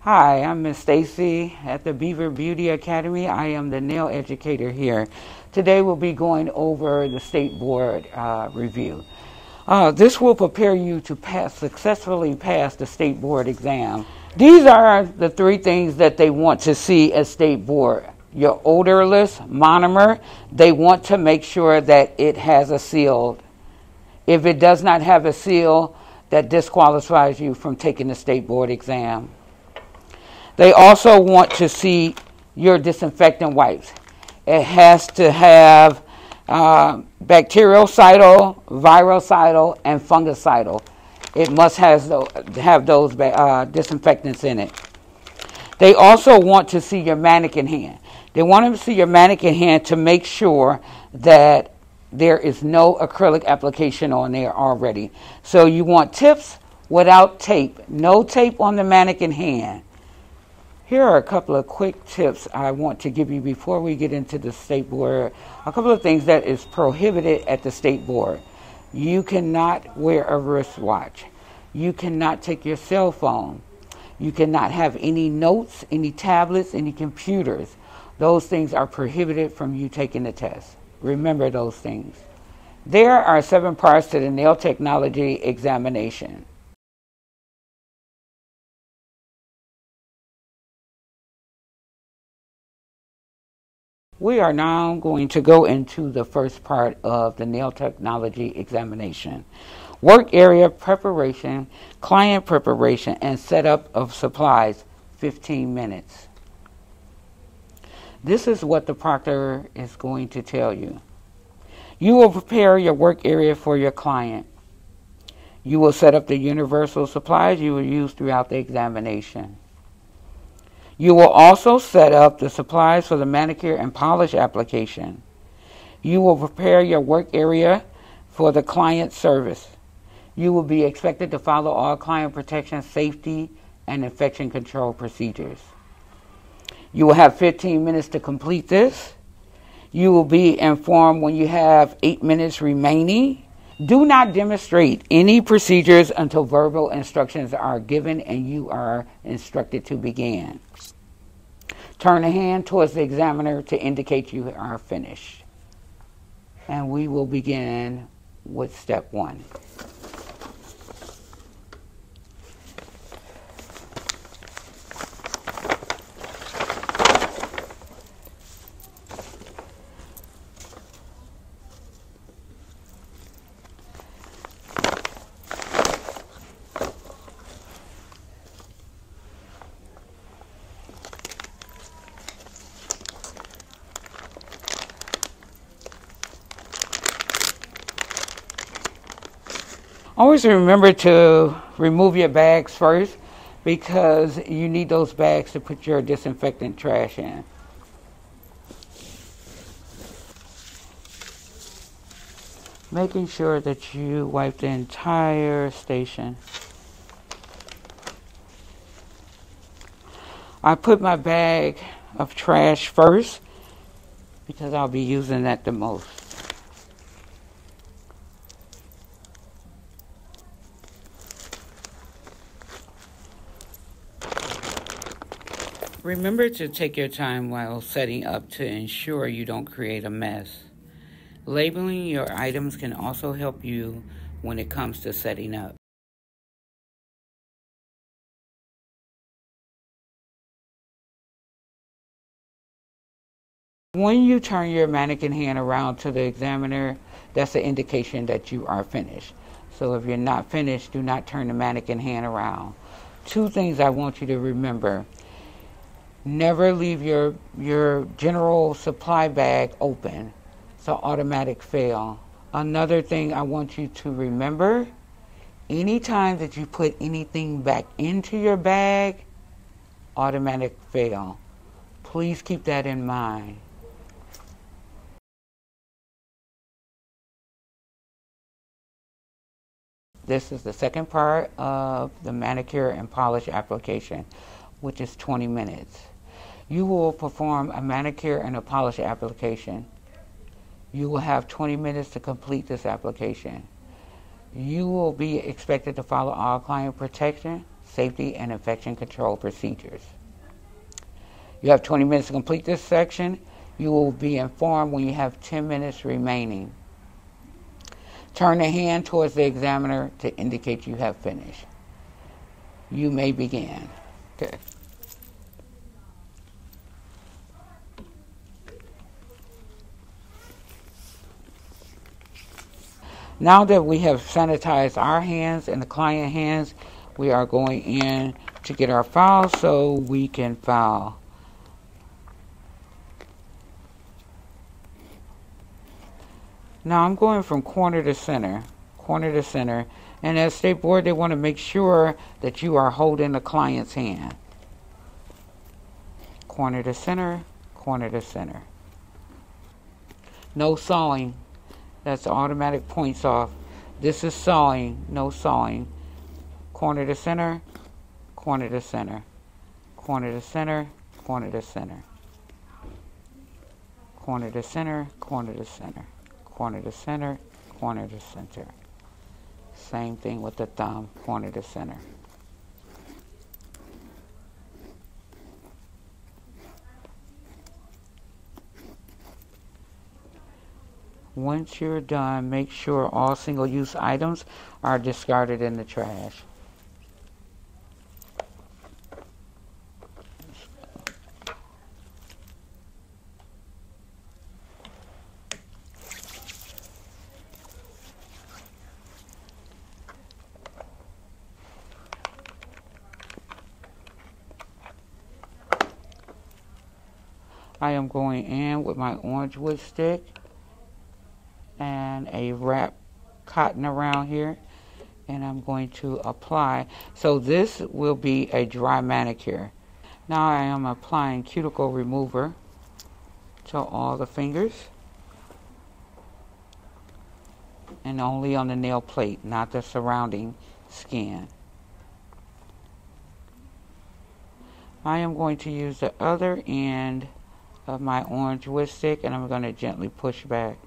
Hi, I'm Miss Stacy at the Beaver Beauty Academy. I am the nail educator here. Today we'll be going over the state board review. This will prepare you to successfully pass the state board exam. These are the three things that they want to see at state board. Your odorless monomer, they want to make sure that it has a seal. If it does not have a seal, that disqualifies you from taking the state board exam. They also want to see your disinfectant wipes. It has to have bactericidal, virucidal, and fungicidal. It must have those disinfectants in it. They also want to see your mannequin hand. They want to see your mannequin hand to make sure that there is no acrylic application on there already. So you want tips without tape. No tape on the mannequin hand. Here are a couple of quick tips I want to give you before we get into the state board. A couple of things that is prohibited at the state board. You cannot wear a wristwatch. You cannot take your cell phone. You cannot have any notes, any tablets, any computers. Those things are prohibited from you taking the test. Remember those things. There are 7 parts to the nail technology examination. We are now going to go into the first part of the nail technology examination. Work area preparation, client preparation, and setup of supplies, 15 minutes. This is what the proctor is going to tell you. You will prepare your work area for your client. You will set up the universal supplies you will use throughout the examination. You will also set up the supplies for the manicure and polish application. You will prepare your work area for the client service. You will be expected to follow all client protection, safety, and infection control procedures. You will have 15 minutes to complete this. You will be informed when you have 8 minutes remaining. Do not demonstrate any procedures until verbal instructions are given and you are instructed to begin. Turn a hand towards the examiner to indicate you are finished. And we will begin with step 1. Always remember to remove your bags first because you need those bags to put your disinfectant trash in. Making sure that you wipe the entire station. I put my bag of trash first because I'll be using that the most. Remember to take your time while setting up to ensure you don't create a mess. Labeling your items can also help you when it comes to setting up. When you turn your mannequin hand around to the examiner, that's an indication that you are finished. So if you're not finished, do not turn the mannequin hand around. 2 things I want you to remember. Never leave your general supply bag open. It's an automatic fail. Another thing I want you to remember, anytime that you put anything back into your bag, automatic fail. Please keep that in mind. This is the second part of the manicure and polish application, which is 20 minutes. You will perform a manicure and a polish application. You will have 20 minutes to complete this application. You will be expected to follow all client protection, safety and infection control procedures. You have 20 minutes to complete this section. You will be informed when you have 10 minutes remaining. Turn the hand towards the examiner to indicate you have finished. You may begin. Okay. Now that we have sanitized our hands and the client hands, we are going in to get our files so we can file. Now I'm going from corner to center, and as State Board, they want to make sure that you are holding the client's hand. Corner to center, corner to center. No sawing. That's automatic points off. This is sawing, no sawing. Corner to center, corner to center, corner to center, corner to center, corner to center, corner to center, corner to center, corner to center. Same thing with the thumb, corner to center. Once you're done, make sure all single-use items are discarded in the trash. I am going in with my orange wood stick and a wrap cotton around here, and I'm going to apply. So this will be a dry manicure. Now I am applying cuticle remover to all the fingers and only on the nail plate, not the surrounding skin. I am going to use the other end of my orange wood stick, and I'm going to gently push back.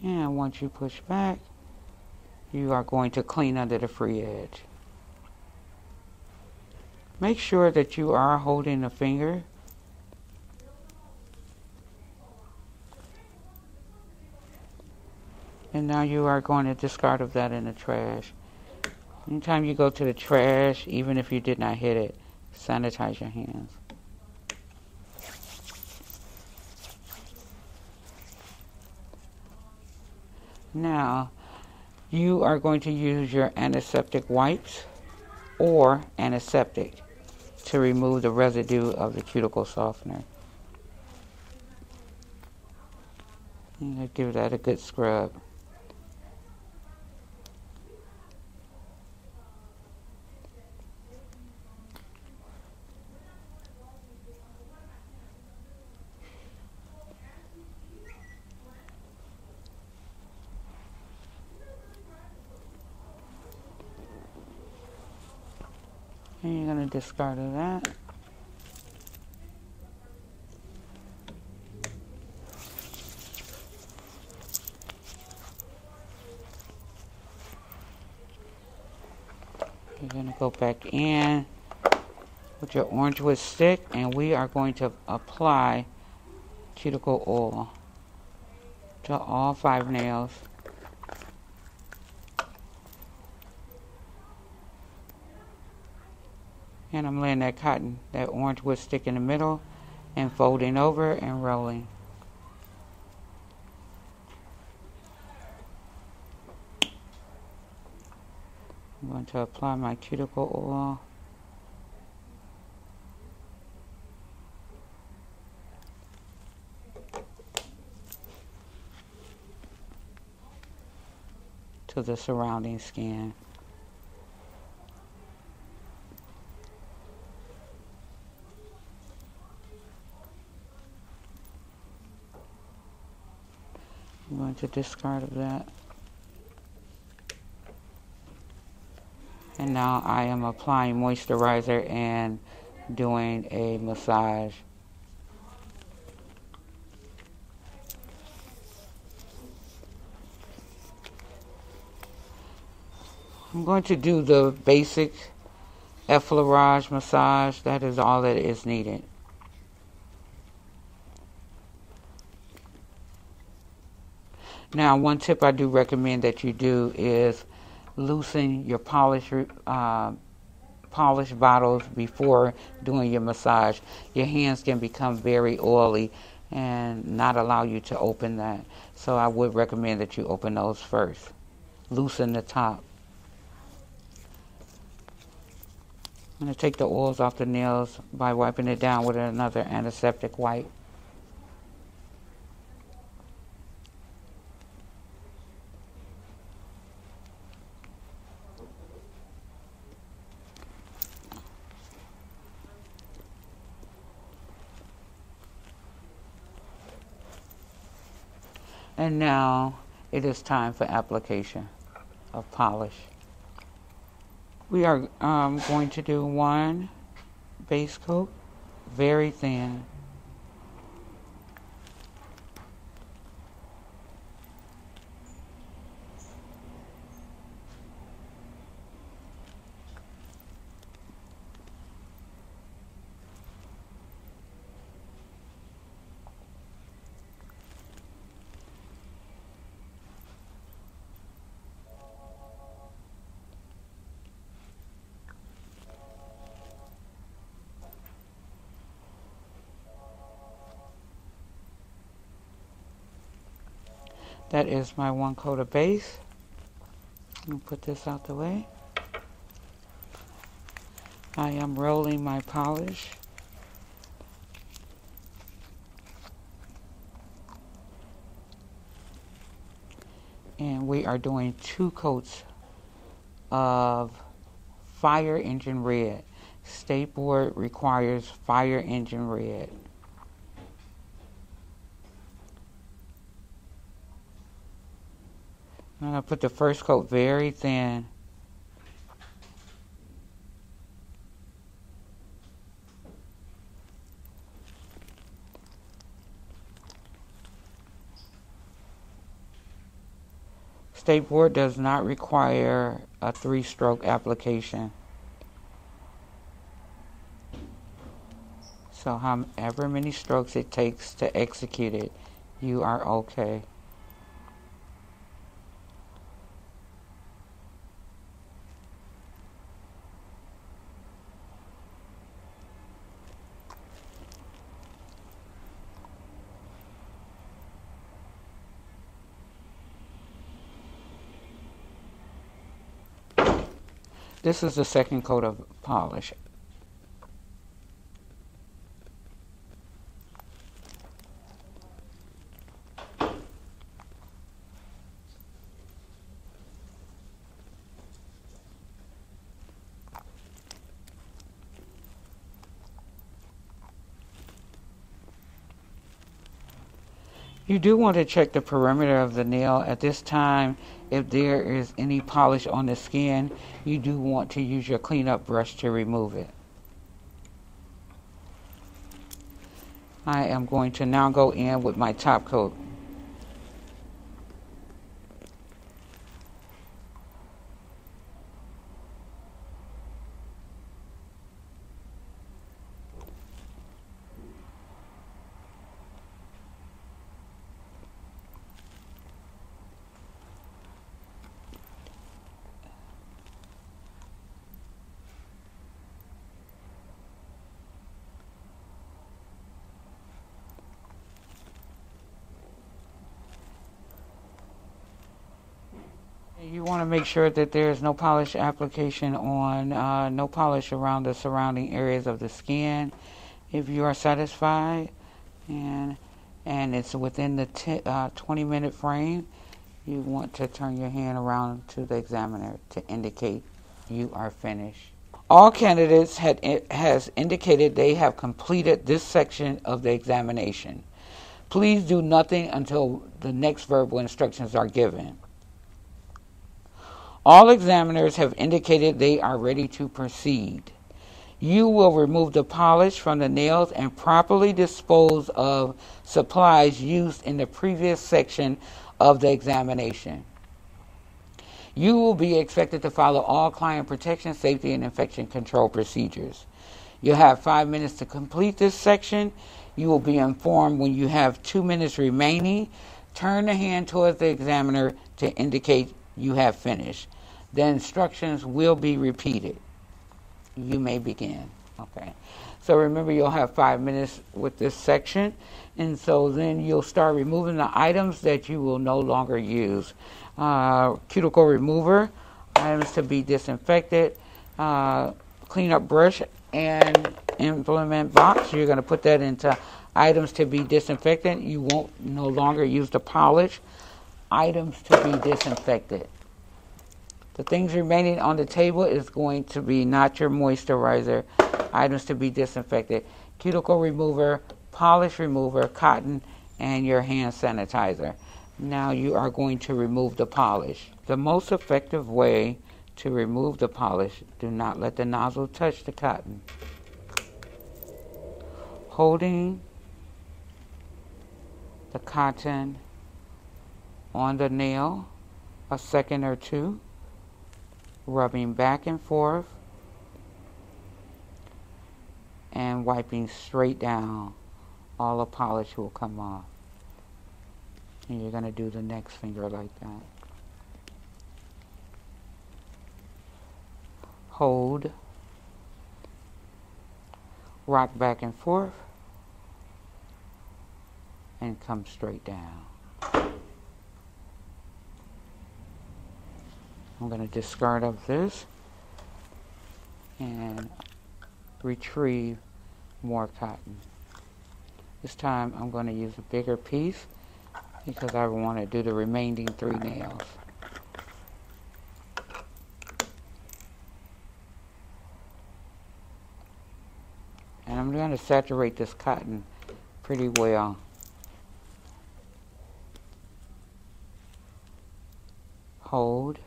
And once you push back, you are going to clean under the free edge. Make sure that you are holding the finger. And now you are going to discard of that in the trash. Anytime you go to the trash, even if you did not hit it, sanitize your hands. Now, you are going to use your antiseptic wipes or antiseptic to remove the residue of the cuticle softener. And give that a good scrub. And you're going to discard of that. You're going to go back in with your orange wood stick, and we are going to apply cuticle oil to all 5 nails. And I'm laying that cotton, that orange wood stick in the middle, and folding over and rolling. I'm going to apply my cuticle oil. To the surrounding skin. I'm going the discard of that. And now I am applying moisturizer and doing a massage. I'm going to do the basic effleurage massage. That is all that is needed. Now, one tip I do recommend that you do is loosen your polish bottles before doing your massage. Your hands can become very oily and not allow you to open that. So I would recommend that you open those first. Loosen the top. I'm going to take the oils off the nails by wiping it down with another antiseptic wipe. And now it is time for application of polish. We are going to do one base coat, very thin. That is my one coat of base. I'm going to put this out the way. I am rolling my polish. And we are doing 2 coats of fire engine red. State Board requires fire engine red. I'm going to put the first coat very thin. State Board does not require a 3-stroke application. So however many strokes it takes to execute it, you are okay. This is the second coat of polish. You do want to check the perimeter of the nail at this time. If there is any polish on the skin, you do want to use your cleanup brush to remove it. I am going to now go in with my top coat. You want to make sure that there is no polish application on, no polish around the surrounding areas of the skin. If you are satisfied and it's within the 20-minute frame, you want to turn your hand around to the examiner to indicate you are finished. All candidates has indicated they have completed this section of the examination. Please do nothing until the next verbal instructions are given. All examiners have indicated they are ready to proceed. You will remove the polish from the nails and properly dispose of supplies used in the previous section of the examination. You will be expected to follow all client protection, safety, and infection control procedures. You'll have 5 minutes to complete this section. You will be informed when you have 2 minutes remaining. Turn the hand towards the examiner to indicate you have finished. The instructions will be repeated. You may begin. Okay. So remember, you'll have 5 minutes with this section. And so then you'll start removing the items that you will no longer use. Cuticle remover, items to be disinfected, cleanup brush, and implement box. You're going to put that into items to be disinfected. You won't no longer use the polish. Items to be disinfected. The things remaining on the table is going to be not your moisturizer, items to be disinfected, cuticle remover, polish remover, cotton, and your hand sanitizer. Now you are going to remove the polish. The most effective way to remove the polish, do not let the nozzle touch the cotton. Holding the cotton on the nail a second or two, rubbing back and forth, and wiping straight down, all the polish will come off. And you're going to do the next finger like that. Hold, rock back and forth, and come straight down. I'm going to discard of this and retrieve more cotton. This time I'm going to use a bigger piece because I want to do the remaining 3 nails. And I'm going to saturate this cotton pretty well. Hold,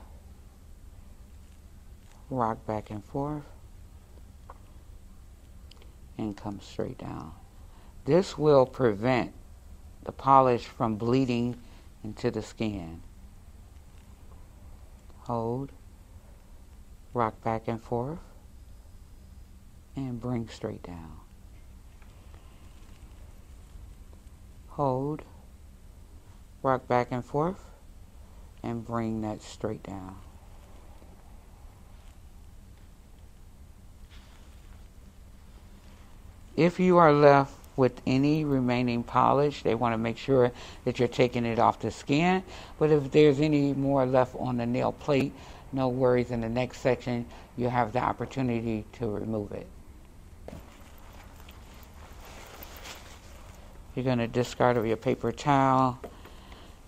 rock back and forth, and come straight down. This will prevent the polish from bleeding into the skin. Hold, rock back and forth, and bring straight down. Hold, rock back and forth, and bring that straight down. If you are left with any remaining polish, they want to make sure that you're taking it off the skin. But if there's any more left on the nail plate, no worries. In the next section, you have the opportunity to remove it. You're going to discard of your paper towel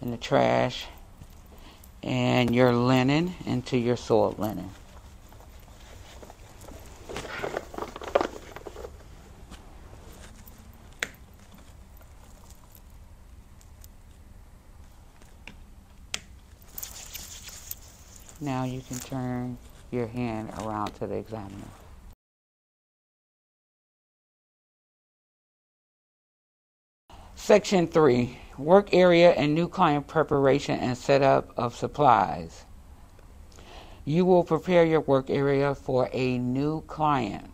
in the trash and your linen into your soiled linen. Now you can turn your hand around to the examiner. Section 3, work area and new client preparation and setup of supplies. You will prepare your work area for a new client.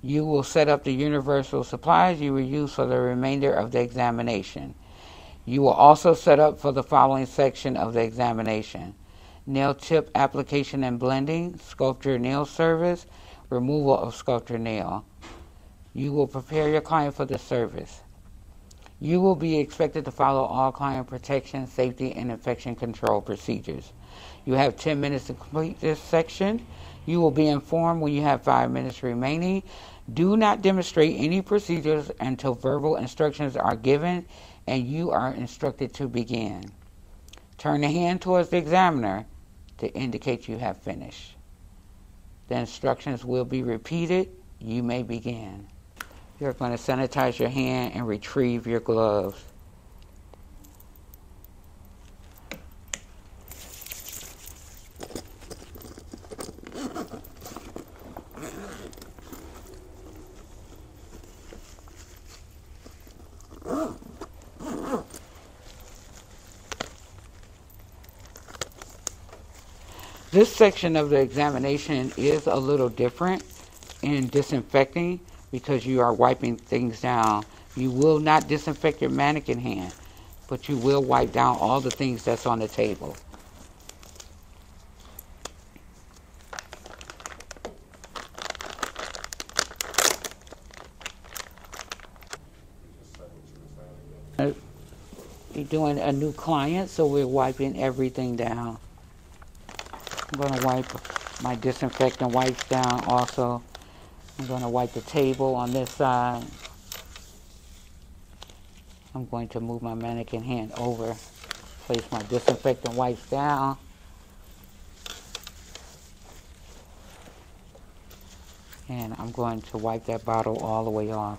You will set up the universal supplies you will use for the remainder of the examination. You will also set up for the following section of the examination: nail tip application and blending, sculpture nail service, removal of sculpture nail. You will prepare your client for the service. You will be expected to follow all client protection, safety, and infection control procedures. You have 10 minutes to complete this section. You will be informed when you have 5 minutes remaining. Do not demonstrate any procedures until verbal instructions are given and you are instructed to begin. Turn the hand towards the examiner to indicate you have finished. The instructions will be repeated. You may begin. You're going to sanitize your hand and retrieve your gloves. This section of the examination is a little different in disinfecting because you are wiping things down. You will not disinfect your mannequin hand, but you will wipe down all the things that's on the table. You're doing a new client, so we're wiping everything down. I'm going to wipe my disinfectant wipes down also. I'm going to wipe the table on this side. I'm going to move my mannequin hand over, place my disinfectant wipes down. And I'm going to wipe that bottle all the way off.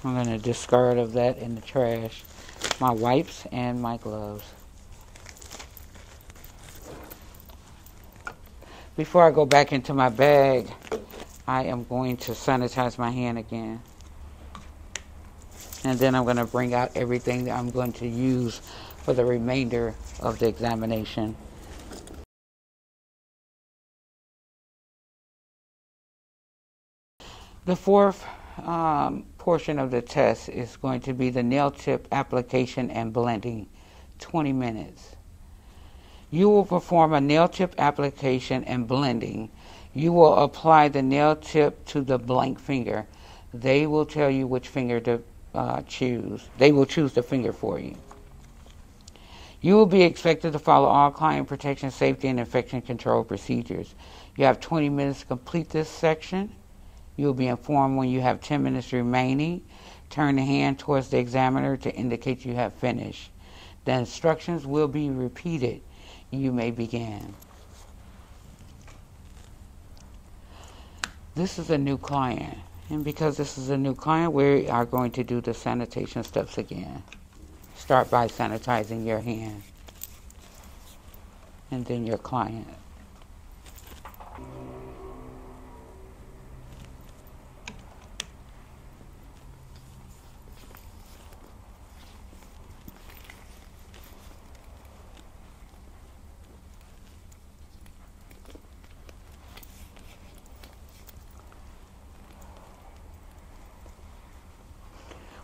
I'm going to discard of that in the trash, my wipes and my gloves. Before I go back into my bag, I am going to sanitize my hand again. And then I'm going to bring out everything that I'm going to use for the remainder of the examination. The fourth portion of the test is going to be the nail tip application and blending, 20 minutes. You will perform a nail tip application and blending. You will apply the nail tip to the blank finger. They will tell you which finger to choose. They will choose the finger for you. You will be expected to follow all client protection, safety, and infection control procedures. You have 20 minutes to complete this section. You will be informed when you have 10 minutes remaining. Turn the hand towards the examiner to indicate you have finished. The instructions will be repeated. You may begin. This is a new client, and because this is a new client, we are going to do the sanitation steps again. Start by sanitizing your hand and then your client.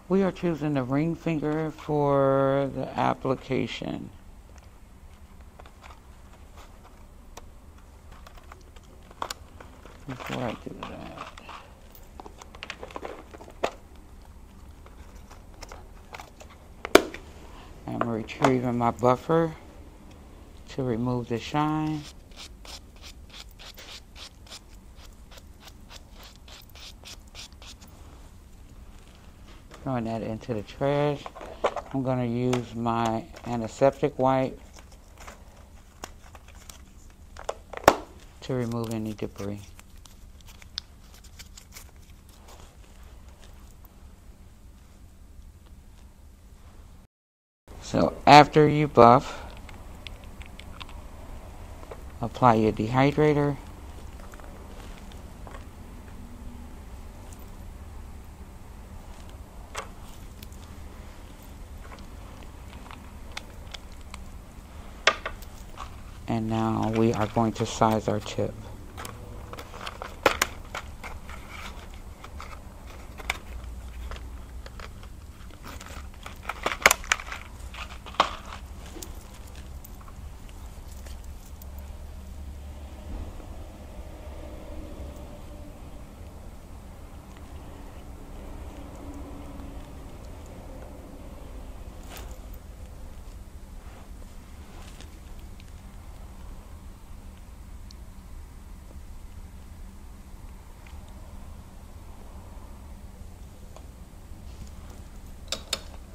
We are choosing the ring finger for the application. Before I do that, I'm retrieving my buffer to remove the shine. Throwing that into the trash. I'm going to use my antiseptic wipe to remove any debris. So after you buff, apply your dehydrator. And now we are going to size our tip.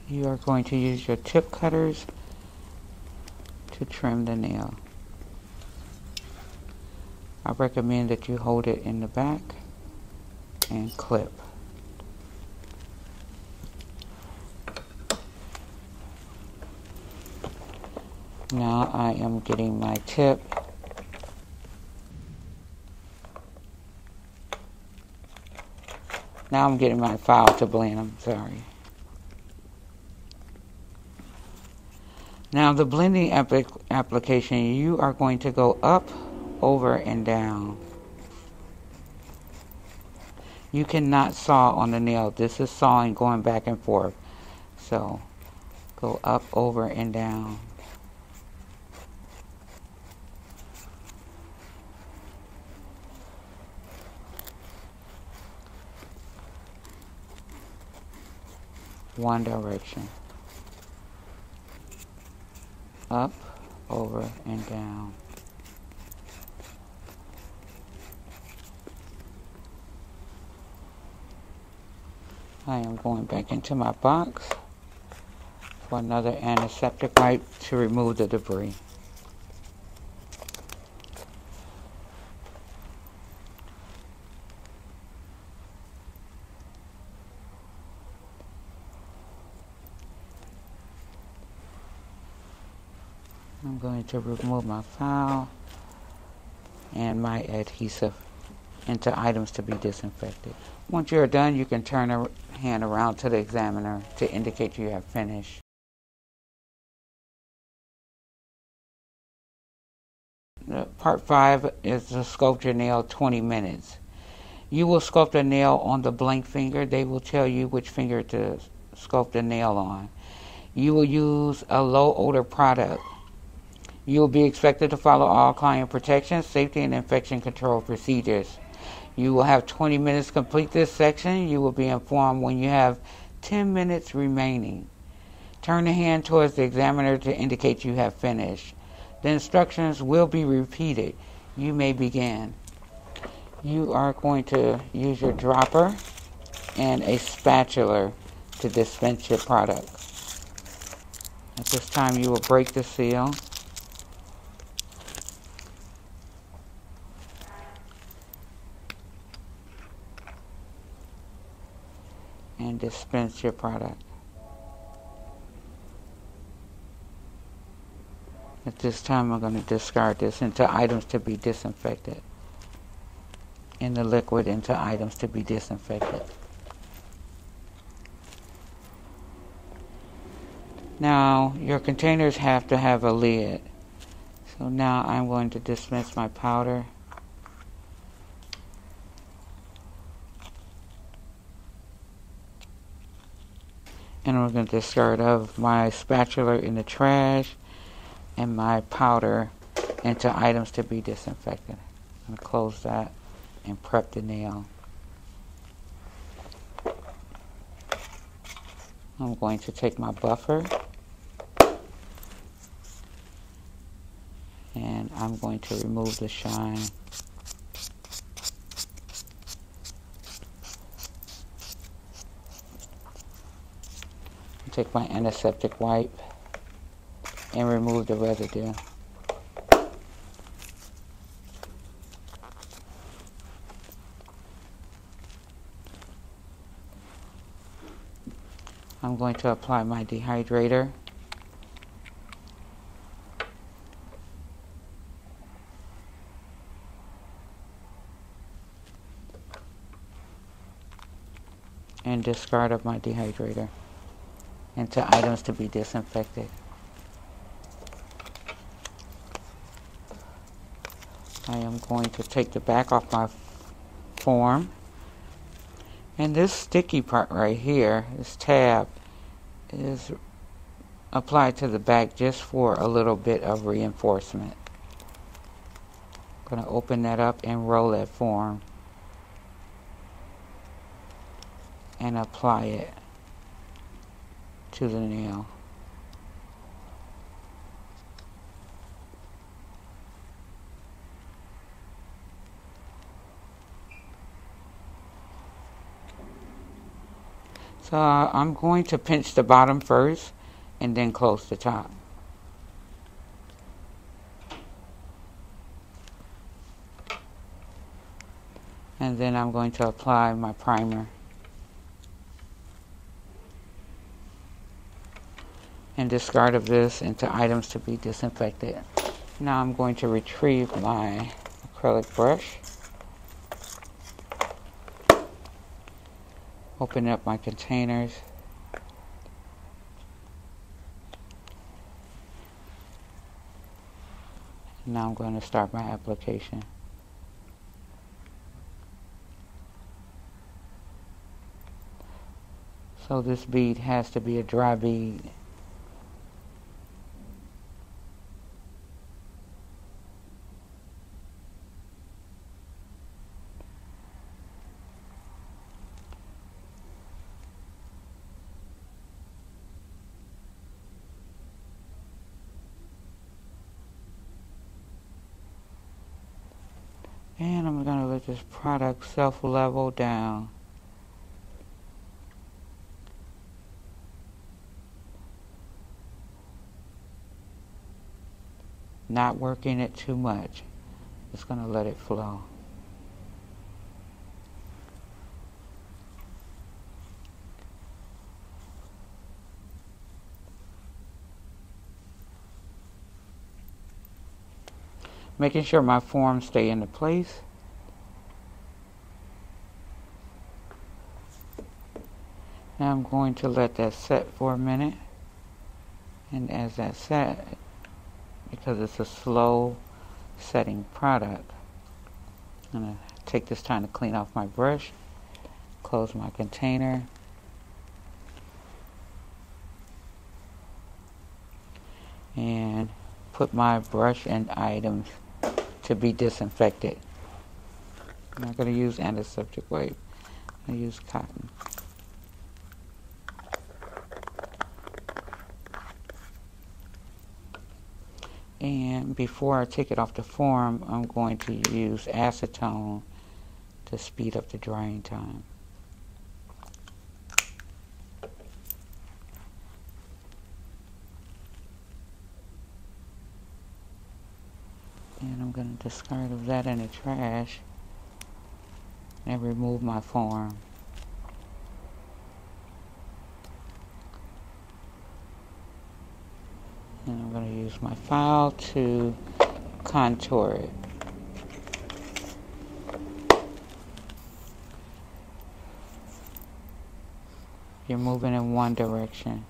You are going to use your tip cutters to trim the nail. I recommend that you hold it in the back and clip. Now I am getting my tip. Now I'm getting my file to blend. I'm sorry. Now the blending application, you are going to go up, over, and down. You cannot saw on the nail. This is sawing going back and forth. So go up, over, and down. One direction. Up, over, and down. I am going back into my box for another antiseptic wipe to remove the debris. I'm going to remove my file and my adhesive into items to be disinfected. Once you're done, you can turn your hand around to the examiner to indicate you have finished. Part 5 is to sculpt your nail 20 minutes. You will sculpt a nail on the blank finger. They will tell you which finger to sculpt the nail on. You will use a low odor product. You will be expected to follow all client protection, safety, and infection control procedures. You will have 20 minutes to complete this section. You will be informed when you have 10 minutes remaining. Turn the hand towards the examiner to indicate you have finished. The instructions will be repeated. You may begin. You are going to use your dropper and a spatula to dispense your product. At this time, you will break the seal. And dispense your product. At this time, I'm going to discard this into items to be disinfected. In the liquid into items to be disinfected. Now, your containers have to have a lid. So now I'm going to dispense my powder. And we're going to discard of my spatula in the trash and my powder into items to be disinfected. I'm going to close that and prep the nail. I'm going to take my buffer and I'm going to remove the shine. Take my antiseptic wipe and remove the residue. I'm going to apply my dehydrator. And discard of my dehydrator into items to be disinfected. I am going to take the back off my form. And this sticky part right here, this tab, is applied to the back just for a little bit of reinforcement. I'm going to open that up and roll that form and apply it to the nail. So I'm going to pinch the bottom first and then close the top. And then I'm going to apply my primer. And discard of this into items to be disinfected. Now I'm going to retrieve my acrylic brush. Open up my containers. Now I'm going to start my application. So this bead has to be a dry bead. And I'm going to let this product self-level down. Not working it too much. Just going to let it flow. Making sure my forms stay into place. Now I'm going to let that set for a minute. And as that set, because it's a slow setting product, I'm going to take this time to clean off my brush, close my container, and put my brush and items to be disinfected. I'm not going to use antiseptic wipe. I'm going to use cotton. And before I take it off the form, I'm going to use acetone to speed up the drying time. And I'm going to discard of that in the trash and remove my form. And I'm going to use my file to contour it. You're moving in one direction.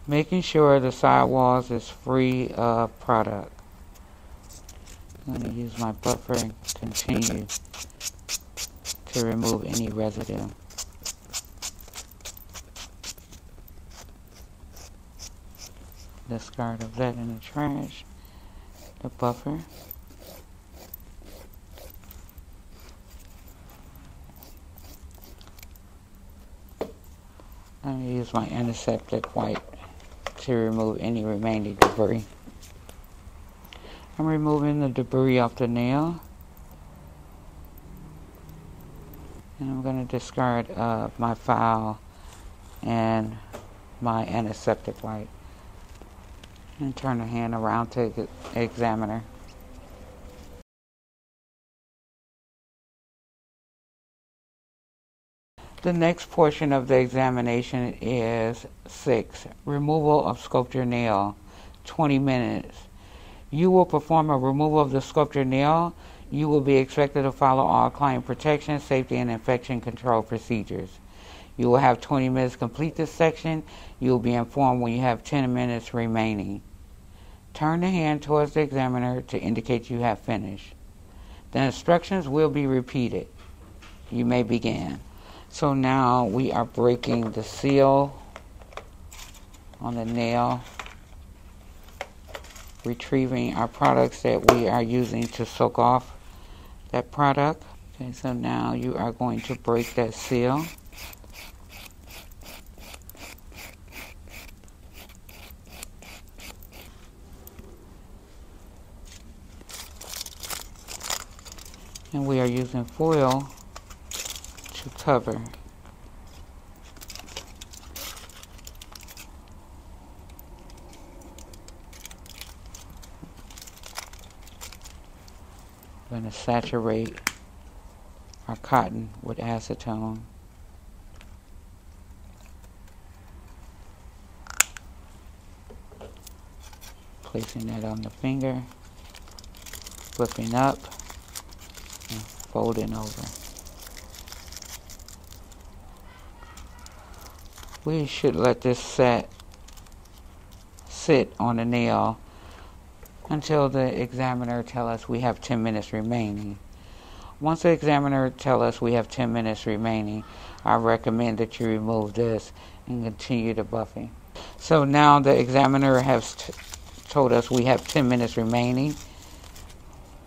Making sure the sidewalls is free of product. I'm going to use my buffer and continue to remove any residue. Discard of that in the trash. The buffer. I'm going to use my antiseptic wipe to remove any remaining debris. I'm removing the debris off the nail. And I'm going to discard my file and my antiseptic wipe. And turn the hand around to the examiner. The next portion of the examination is 6. Removal of sculpture nail, 20 minutes. You will perform a removal of the sculpture nail. You will be expected to follow all client protection, safety, and infection control procedures. You will have 20 minutes to complete this section. You will be informed when you have 10 minutes remaining. Turn the hand towards the examiner to indicate you have finished. The instructions will be repeated. You may begin. So now we are breaking the seal on the nail, retrieving our products that we are using to soak off that product. Okay, so now you are going to break that seal. And we are using foil to cover. We're going to saturate our cotton with acetone. Placing that on the finger, flipping up, and folding over. We should let this sit on the nail until the examiner tells us we have 10 minutes remaining. Once the examiner tells us we have 10 minutes remaining, I recommend that you remove this and continue the buffing. So now the examiner has told us we have 10 minutes remaining.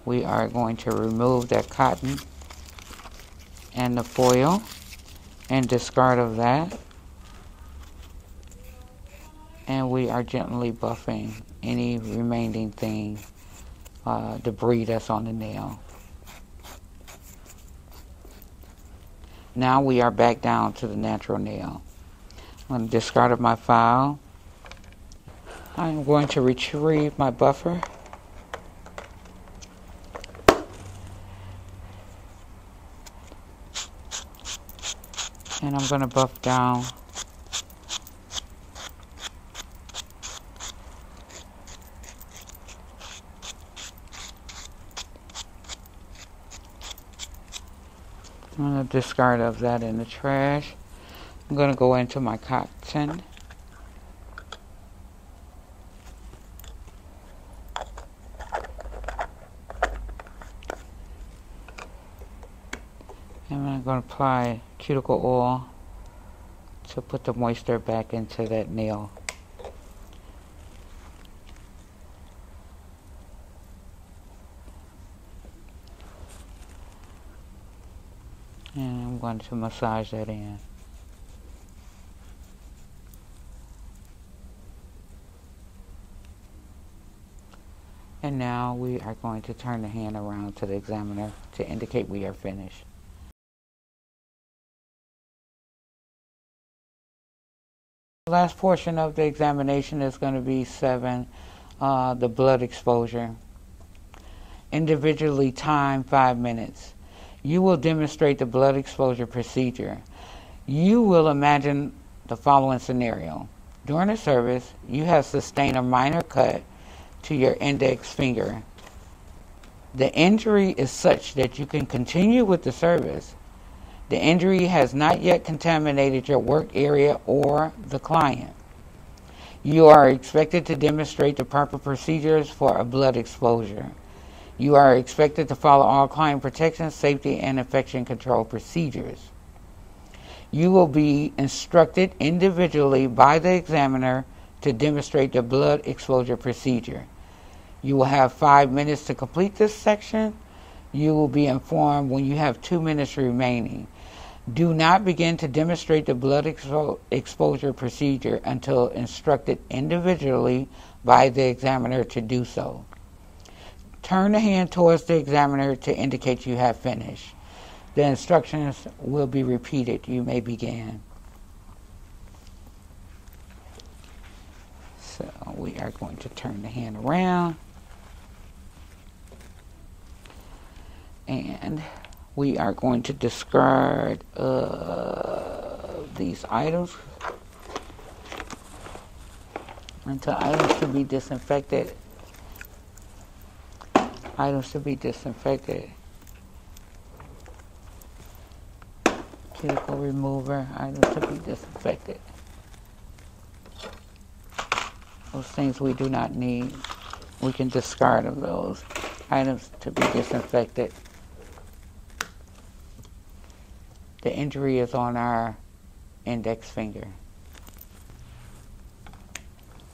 We are going to remove that cotton and the foil and discard of that. And we are gently buffing any remaining thing, debris that's on the nail. Now we are back down to the natural nail. I'm going to discard of my file. I'm going to retrieve my buffer. And I'm going to buff down I'm going to discard of that in the trash. I'm going to go into my cotton. And I'm going to apply cuticle oil to put the moisture back into that nail. And I'm going to massage that in. And now we are going to turn the hand around to the examiner to indicate we are finished. The last portion of the examination is going to be 7, the blood exposure. Individually timed 5 minutes. You will demonstrate the blood exposure procedure. You will imagine the following scenario. During the service, you have sustained a minor cut to your index finger. The injury is such that you can continue with the service. The injury has not yet contaminated your work area or the client. You are expected to demonstrate the proper procedures for a blood exposure. You are expected to follow all client protection, safety, and infection control procedures. You will be instructed individually by the examiner to demonstrate the blood exposure procedure. You will have 5 minutes to complete this section. You will be informed when you have 2 minutes remaining. Do not begin to demonstrate the blood exposure procedure until instructed individually by the examiner to do so. Turn the hand towards the examiner to indicate you have finished. The instructions will be repeated. You may begin. So we are going to turn the hand around. And we are going to discard these items until items to be disinfected. Items to be disinfected. Cuticle remover, items to be disinfected. Those things we do not need, we can discard of those. Items to be disinfected. The injury is on our index finger.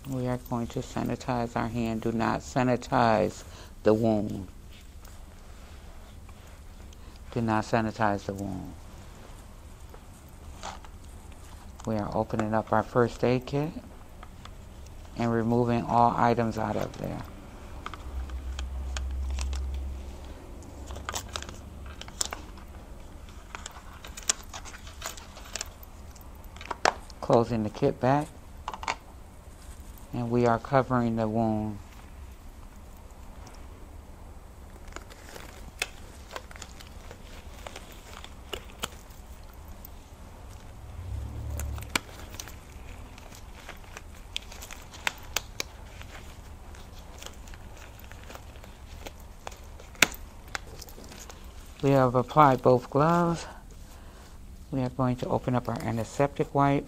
We are going to sanitize our hand. Do not sanitize the wound. Do not sanitize the wound. We are opening up our first aid kit and removing all items out of there. Closing the kit back, and we are covering the wound. We have applied both gloves. We are going to open up our antiseptic wipe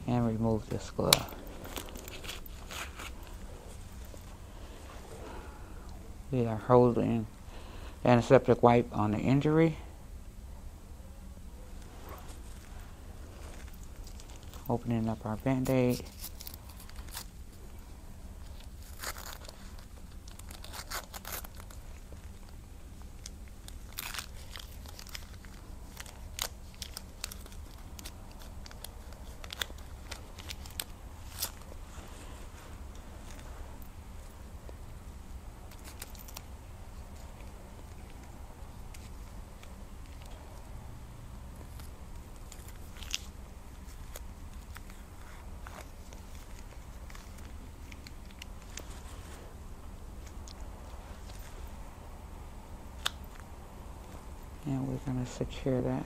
and remove this glove. We are holding the antiseptic wipe on the injury. Opening up our Band-Aid. And we're going to secure that.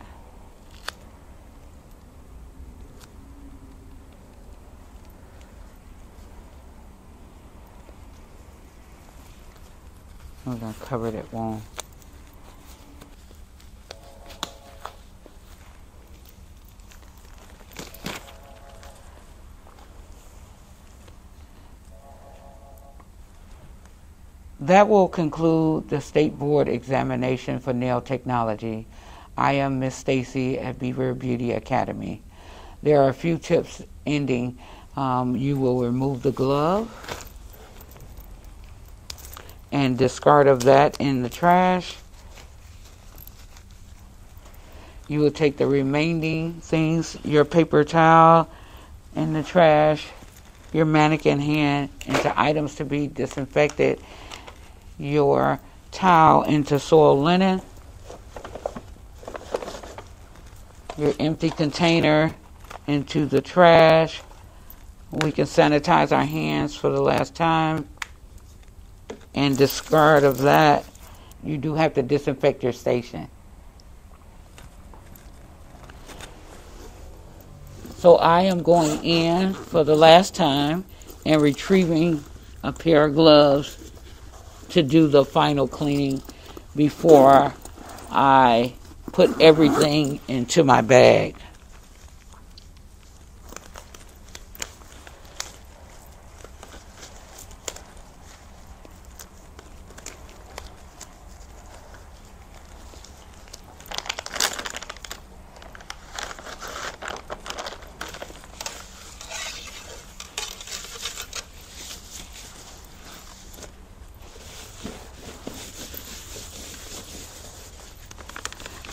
We're going to cover that wound. That will conclude the State Board examination for nail technology. I am Miss Stacy at Beaver Beauty Academy. There are a few tips ending. You will remove the glove and discard of that in the trash. You will take the remaining things, your paper towel in the trash, your mannequin hand into items to be disinfected, your towel into soiled linen, your empty container into the trash. We can sanitize our hands for the last time and discard of that. You do have to disinfect your station. So I am going in for the last time and retrieving a pair of gloves to do the final cleaning before I put everything into my bag.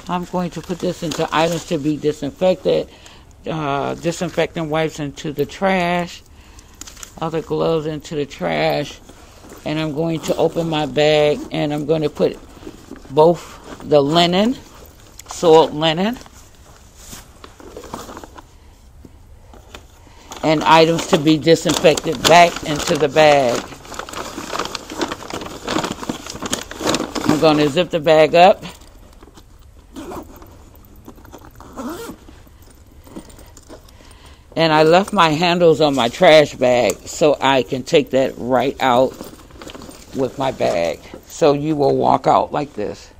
I'm going to put this into items to be disinfected, disinfectant wipes into the trash, other gloves into the trash, and I'm going to open my bag and I'm going to put both the linen, soiled linen, and items to be disinfected back into the bag. I'm going to zip the bag up. And I left my handles on my trash bag so I can take that right out with my bag. So you will walk out like this.